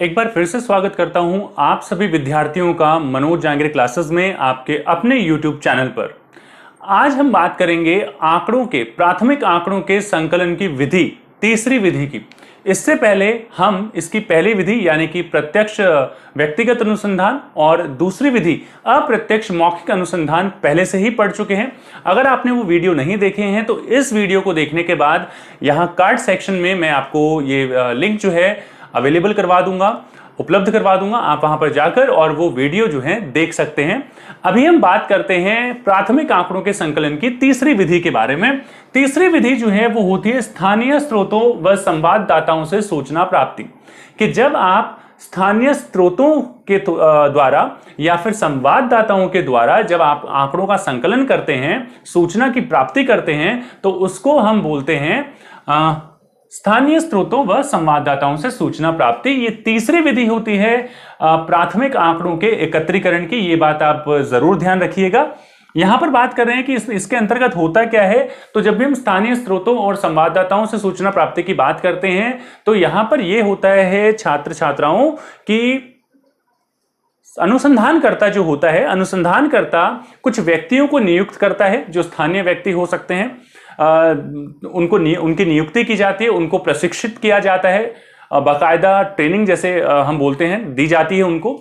एक बार फिर से स्वागत करता हूं आप सभी विद्यार्थियों का मनोज जांगरे क्लासेस में आपके अपने YouTube चैनल पर। आज हम बात करेंगे आंकड़ों के प्राथमिक आंकड़ों के संकलन की विधि, तीसरी विधि की। इससे पहले हम इसकी पहली विधि यानी कि प्रत्यक्ष व्यक्तिगत अनुसंधान और दूसरी विधि अप्रत्यक्ष मौखिक अनुसंधान पहले से ही पढ़ चुके हैं। अगर आपने वो वीडियो नहीं देखे हैं तो इस वीडियो को देखने के बाद यहाँ कार्ड सेक्शन में मैं आपको ये लिंक जो है अवेलेबल करवा दूंगा, उपलब्ध करवा दूंगा। आप वहां पर जाकर और वो वीडियो जो है देख सकते हैं। अभी हम बात करते हैं प्राथमिक आंकड़ों के संकलन की तीसरी विधि के बारे में। तीसरी विधि जो है वो होती है स्थानीय स्रोतों व संवाददाताओं से सूचना प्राप्ति। कि जब आप स्थानीय स्रोतों के द्वारा या फिर संवाददाताओं के द्वारा जब आप आंकड़ों का संकलन करते हैं, सूचना की प्राप्ति करते हैं, तो उसको हम बोलते हैं स्थानीय स्रोतों व संवाददाताओं से सूचना प्राप्ति। ये तीसरी विधि होती है प्राथमिक आंकड़ों के एकत्रीकरण की। ये बात आप जरूर ध्यान रखिएगा। यहां पर बात कर रहे हैं कि इसके अंतर्गत होता क्या है। तो जब भी हम स्थानीय स्रोतों और संवाददाताओं से सूचना प्राप्ति की बात करते हैं तो यहां पर यह होता है छात्र छात्राओं की अनुसंधानकर्ता जो होता है, अनुसंधानकर्ता कुछ व्यक्तियों को नियुक्त करता है जो स्थानीय व्यक्ति हो सकते हैं। उनकी नियुक्ति की जाती है, उनको प्रशिक्षित किया जाता है, बाकायदा ट्रेनिंग जैसे हम बोलते हैं दी जाती है उनको।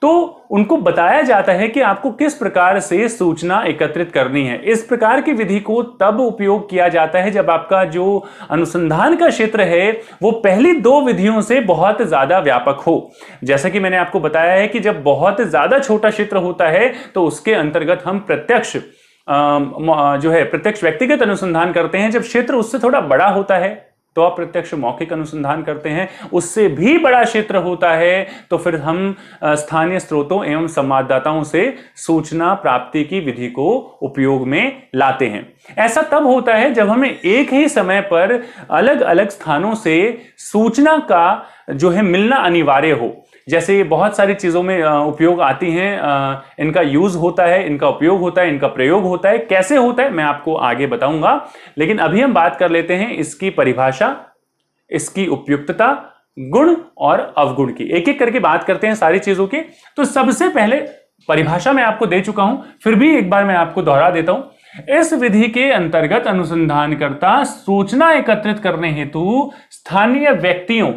तो उनको बताया जाता है कि आपको किस प्रकार से सूचना एकत्रित करनी है। इस प्रकार की विधि को तब उपयोग किया जाता है जब आपका जो अनुसंधान का क्षेत्र है वो पहली दो विधियों से बहुत ज्यादा व्यापक हो। जैसा कि मैंने आपको बताया है कि जब बहुत ज्यादा छोटा क्षेत्र होता है तो उसके अंतर्गत हम प्रत्यक्ष जो है प्रत्यक्ष व्यक्तिगत अनुसंधान करते हैं। जब क्षेत्र उससे थोड़ा बड़ा होता है तो आप प्रत्यक्ष मौखिक अनुसंधान करते हैं। उससे भी बड़ा क्षेत्र होता है तो फिर हम स्थानीय स्रोतों एवं संवाददाताओं से सूचना प्राप्ति की विधि को उपयोग में लाते हैं। ऐसा तब होता है जब हमें एक ही समय पर अलग अलग स्थानों से सूचना का जो है मिलना अनिवार्य हो। जैसे बहुत सारी चीजों में उपयोग आती हैं, इनका यूज होता है, इनका उपयोग होता है, इनका प्रयोग होता है। कैसे होता है मैं आपको आगे बताऊंगा, लेकिन अभी हम बात कर लेते हैं इसकी परिभाषा, इसकी उपयुक्तता, गुण और अवगुण की। एक एक करके बात करते हैं सारी चीजों की। तो सबसे पहले परिभाषा मैं आपको दे चुका हूं, फिर भी एक बार मैं आपको दोहरा देता हूं। इस विधि के अंतर्गत अनुसंधानकर्ता सूचना एकत्रित करने हेतु स्थानीय व्यक्तियों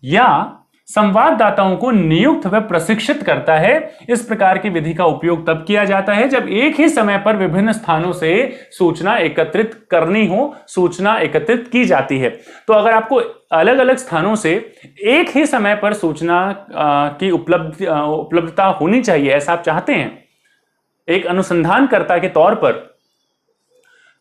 या संवाददाताओं को नियुक्त व प्रशिक्षित करता है। इस प्रकार की विधि का उपयोग तब किया जाता है जब एक ही समय पर विभिन्न स्थानों से सूचना एकत्रित करनी हो, सूचना एकत्रित की जाती है। तो अगर आपको अलग अलग स्थानों से एक ही समय पर सूचना की उपलब्धता होनी चाहिए, ऐसा आप चाहते हैं एक अनुसंधानकर्ता के तौर पर,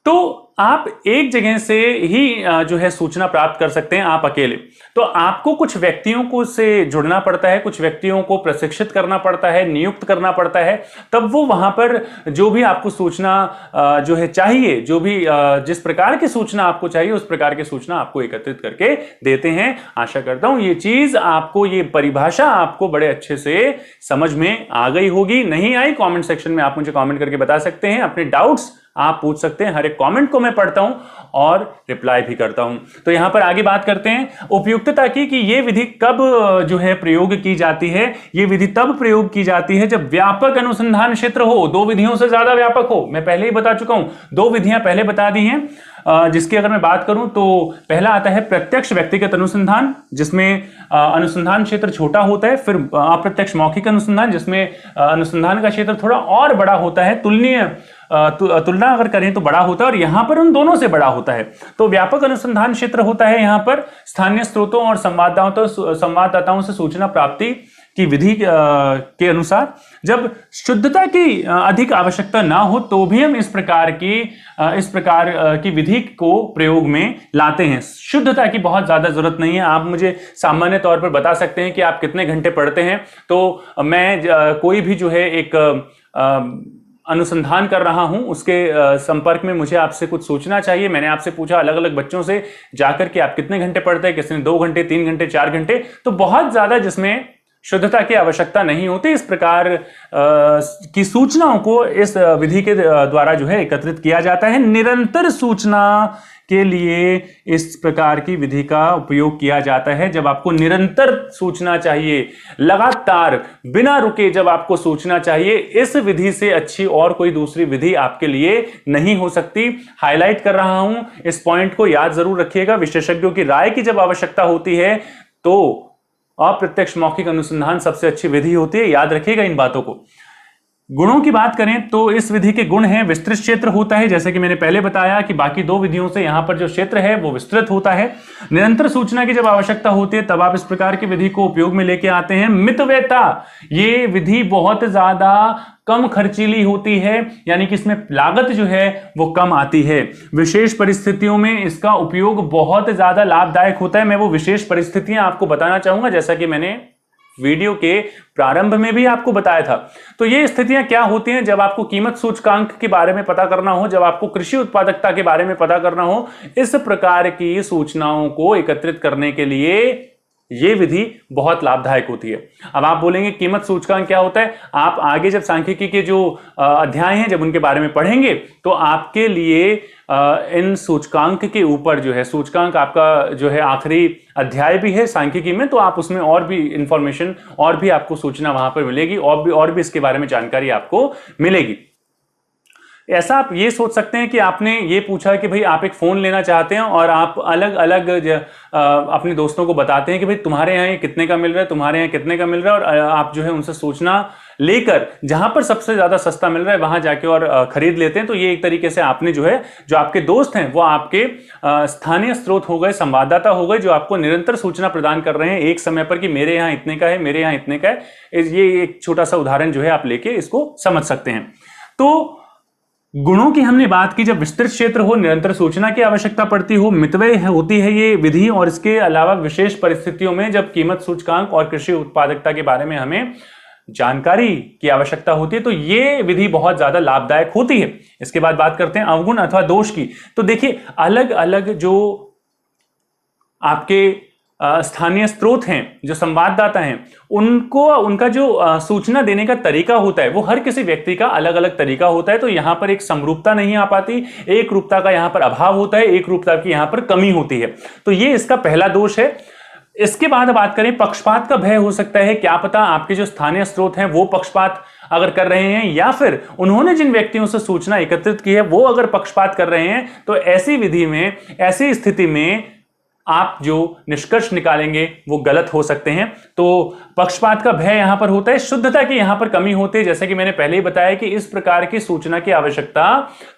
तो आप एक जगह से ही जो है सूचना प्राप्त कर सकते हैं आप अकेले। तो आपको कुछ व्यक्तियों को से जुड़ना पड़ता है, कुछ व्यक्तियों को प्रशिक्षित करना पड़ता है, नियुक्त करना पड़ता है, तब वो वहां पर जो भी आपको सूचना जो है चाहिए, जो भी जिस प्रकार की सूचना आपको चाहिए उस प्रकार की सूचना आपको एकत्रित करके देते हैं। आशा करता हूं ये चीज आपको, ये परिभाषा आपको बड़े अच्छे से समझ में आ गई होगी। नहीं आई कमेंट सेक्शन में आप मुझे कमेंट करके बता सकते हैं, अपने डाउट्स आप पूछ सकते हैं। हर एक कमेंट को मैं पढ़ता हूं और रिप्लाई भी करता हूं। तो यहां पर आगे बात करते हैं उपयुक्तता की, कि यह विधि कब जो है प्रयोग की जाती है। यह विधि तब प्रयोग की जाती है जब व्यापक अनुसंधान क्षेत्र हो, दो विधियों से ज्यादा व्यापक हो। मैं पहले ही बता चुका हूं, दो विधियां पहले बता दी हैं। जिसकी अगर मैं बात करूं तो पहला आता है प्रत्यक्ष व्यक्तिगत अनुसंधान, जिसमें अनुसंधान क्षेत्र छोटा होता है। फिर अप्रत्यक्ष मौखिक अनुसंधान, जिसमें अनुसंधान का क्षेत्र थोड़ा और बड़ा होता है, तुलना अगर करें तो बड़ा होता है, और यहां पर उन दोनों से बड़ा होता है। तो व्यापक अनुसंधान क्षेत्र होता है यहां पर स्थानीय स्रोतों और संवाददाताओं से सूचना प्राप्ति की विधि के अनुसार। जब शुद्धता की अधिक आवश्यकता ना हो तो भी हम इस प्रकार की विधि को प्रयोग में लाते हैं। शुद्धता की बहुत ज्यादा जरूरत नहीं है। आप मुझे सामान्य तौर पर बता सकते हैं कि आप कितने घंटे पढ़ते हैं, तो मैं कोई भी जो है एक अनुसंधान कर रहा हूं, उसके संपर्क में मुझे आपसे कुछ सूचना चाहिए। मैंने आपसे पूछा अलग अलग बच्चों से जाकर कि आप कितने घंटे पढ़ते हैं, किसी ने 2 घंटे, 3 घंटे, 4 घंटे, तो बहुत ज्यादा जिसमें शुद्धता की आवश्यकता नहीं होती। इस प्रकार की सूचनाओं को इस विधि के द्वारा जो है एकत्रित किया जाता है। निरंतर सूचना के लिए इस प्रकार की विधि का उपयोग किया जाता है। जब आपको निरंतर सूचना चाहिए, लगातार बिना रुके जब आपको सूचना चाहिए, इस विधि से अच्छी और कोई दूसरी विधि आपके लिए नहीं हो सकती। हाईलाइट कर रहा हूं, इस पॉइंट को याद जरूर रखिएगा। विशेषज्ञों की राय की जब आवश्यकता होती है तो अप्रत्यक्ष मौखिक अनुसंधान सबसे अच्छी विधि होती है। याद रखिएगा इन बातों को। गुणों की बात करें तो इस विधि के गुण हैं, विस्तृत क्षेत्र होता है, जैसे कि मैंने पहले बताया कि बाकी दो विधियों से यहां पर जो क्षेत्र है वो विस्तृत होता है। निरंतर सूचना की जब आवश्यकता होती है तब आप इस प्रकार की विधि को उपयोग में लेके आते हैं। मितव्ययता, ये विधि बहुत ज्यादा कम खर्चीली होती है, यानी कि इसमें लागत जो है वो कम आती है। विशेष परिस्थितियों में इसका उपयोग बहुत ज्यादा लाभदायक होता है। मैं वो विशेष परिस्थितियां आपको बताना चाहूंगा, जैसा कि मैंने वीडियो के प्रारंभ में भी आपको बताया था। तो ये स्थितियां क्या होती हैं जब आपको कीमत सूचकांक के बारे में पता करना हो, जब आपको कृषि उत्पादकता के बारे में पता करना हो। इस प्रकार की सूचनाओं को एकत्रित करने के लिए ये विधि बहुत लाभदायक होती है। अब आप बोलेंगे कीमत सूचकांक क्या होता है? आप आगे जब सांख्यिकी के जो अध्याय हैं जब उनके बारे में पढ़ेंगे तो आपके लिए इन सूचकांक के ऊपर जो है, सूचकांक आपका जो है आखिरी अध्याय भी है सांख्यिकी में, तो आप उसमें और भी इंफॉर्मेशन और भी आपको सूचना वहां पर मिलेगी, और भी इसके बारे में जानकारी आपको मिलेगी। ऐसा आप ये सोच सकते हैं कि आपने ये पूछा कि भाई आप एक फोन लेना चाहते हैं और आप अलग अलग अपने दोस्तों को बताते हैं कि भाई तुम्हारे यहाँ ये कितने का मिल रहा है, तुम्हारे यहाँ कितने का मिल रहा है, और आप जो है उनसे सूचना लेकर जहां पर सबसे ज्यादा सस्ता मिल रहा है वहां जाके और खरीद लेते हैं। तो ये एक तरीके से आपने जो है, जो आपके दोस्त हैं वो आपके स्थानीय स्रोत हो गए, संवाददाता हो गए, जो आपको निरंतर सूचना प्रदान कर रहे हैं एक समय पर कि मेरे यहाँ इतने का है, मेरे यहाँ इतने का है। ये एक छोटा सा उदाहरण जो है आप लेके इसको समझ सकते हैं। तो गुणों की हमने बात की, जब विस्तृत क्षेत्र हो, निरंतर सूचना की आवश्यकता पड़ती हो, मितव्यय होती है ये विधि, और इसके अलावा विशेष परिस्थितियों में जब कीमत सूचकांक और कृषि उत्पादकता के बारे में हमें जानकारी की आवश्यकता होती है, तो ये विधि बहुत ज्यादा लाभदायक होती है। इसके बाद बात करते हैं अवगुण अथवा दोष की। तो देखिए, अलग अलग जो आपके स्थानीय स्रोत हैं, जो संवाददाता हैं, उनको उनका जो सूचना देने का तरीका होता है वो हर किसी व्यक्ति का अलग अलग तरीका होता है। तो यहां पर एक समरूपता नहीं आ पाती, एक रूपता का यहां पर अभाव होता है, एक रूपता की यहां पर कमी होती है। तो ये इसका पहला दोष है। इसके बाद बात करें, पक्षपात का भय हो सकता है। क्या पता आपके जो स्थानीय स्रोत हैं वो पक्षपात अगर कर रहे हैं, या फिर उन्होंने जिन व्यक्तियों से सूचना एकत्रित की है वो अगर पक्षपात कर रहे हैं, तो ऐसी विधि में, ऐसी स्थिति में आप जो निष्कर्ष निकालेंगे वो गलत हो सकते हैं। तो पक्षपात का भय यहां पर होता है। शुद्धता की यहां पर कमी होती है, जैसे कि मैंने पहले ही बताया कि इस प्रकार की सूचना की आवश्यकता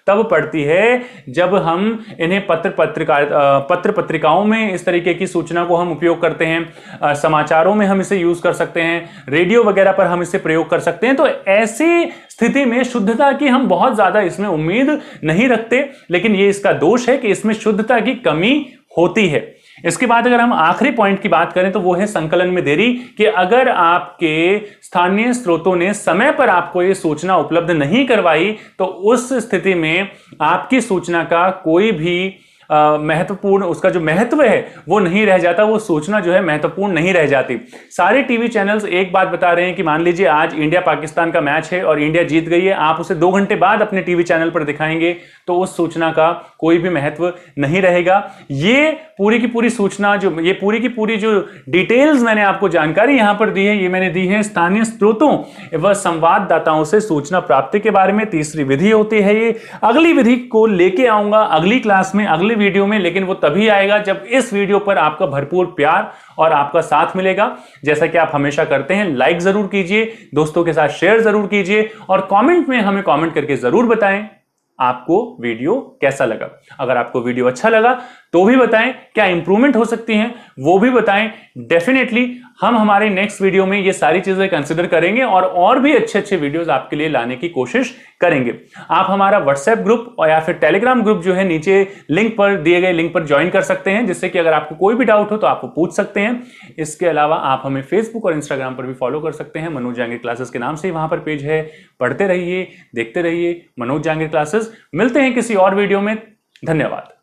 तब पड़ती है जब हम इन्हें पत्र पत्रिकाओं में इस तरीके की सूचना को हम उपयोग करते हैं, समाचारों में हम इसे यूज कर सकते हैं, रेडियो वगैरह पर हम इसे प्रयोग कर सकते हैं। तो ऐसी स्थिति में शुद्धता की हम बहुत ज्यादा इसमें उम्मीद नहीं रखते, लेकिन ये इसका दोष है कि इसमें शुद्धता की कमी होती है। इसके बाद अगर हम आखिरी पॉइंट की बात करें तो वो है संकलन में देरी, कि अगर आपके स्थानीय स्रोतों ने समय पर आपको ये सूचना उपलब्ध नहीं करवाई तो उस स्थिति में आपकी सूचना का कोई भी महत्वपूर्ण, उसका जो महत्व है वो नहीं रह जाता, वो सूचना जो है महत्वपूर्ण नहीं रह जाती। सारे टीवी चैनल्स एक बात बता रहे हैं कि मान लीजिए आज इंडिया पाकिस्तान का मैच है और इंडिया जीत गई है, आप उसे 2 घंटे बाद अपने टीवी चैनल पर दिखाएंगे तो उस सूचना का कोई भी महत्व नहीं रहेगा। ये पूरी की पूरी सूचना, जो ये पूरी की पूरी जो डिटेल्स मैंने आपको जानकारी यहां पर दी है, ये मैंने दी है स्थानीय स्रोतों व संवाददाताओं से सूचना प्राप्ति के बारे में। तीसरी विधि होती है ये। अगली विधि को लेके आऊंगा अगली क्लास में, अगली वीडियो में, लेकिन वो तभी आएगा जब इस वीडियो पर आपका भरपूर प्यार और आपका साथ मिलेगा। जैसा कि आप हमेशा करते हैं, लाइक जरूर कीजिए, दोस्तों के साथ शेयर जरूर कीजिए, और कमेंट में हमें कमेंट करके जरूर बताएं आपको वीडियो कैसा लगा। अगर आपको वीडियो अच्छा लगा तो भी बताएं, क्या इंप्रूवमेंट हो सकती है वो भी बताएं। डेफिनेटली हम हमारे नेक्स्ट वीडियो में ये सारी चीजें कंसिडर करेंगे और भी अच्छे अच्छे वीडियोस आपके लिए लाने की कोशिश करेंगे। आप हमारा व्हाट्सएप ग्रुप और या फिर टेलीग्राम ग्रुप जो है नीचे लिंक पर दिए गए लिंक पर ज्वाइन कर सकते हैं, जिससे कि अगर आपको कोई भी डाउट हो तो आप पूछ सकते हैं। इसके अलावा आप हमें फेसबुक और इंस्टाग्राम पर भी फॉलो कर सकते हैं, मनोज जांगीर क्लासेस के नाम से वहां पर पेज है। पढ़ते रहिए, देखते रहिए मनोज जांगीर क्लासेस। मिलते हैं किसी और वीडियो में। धन्यवाद।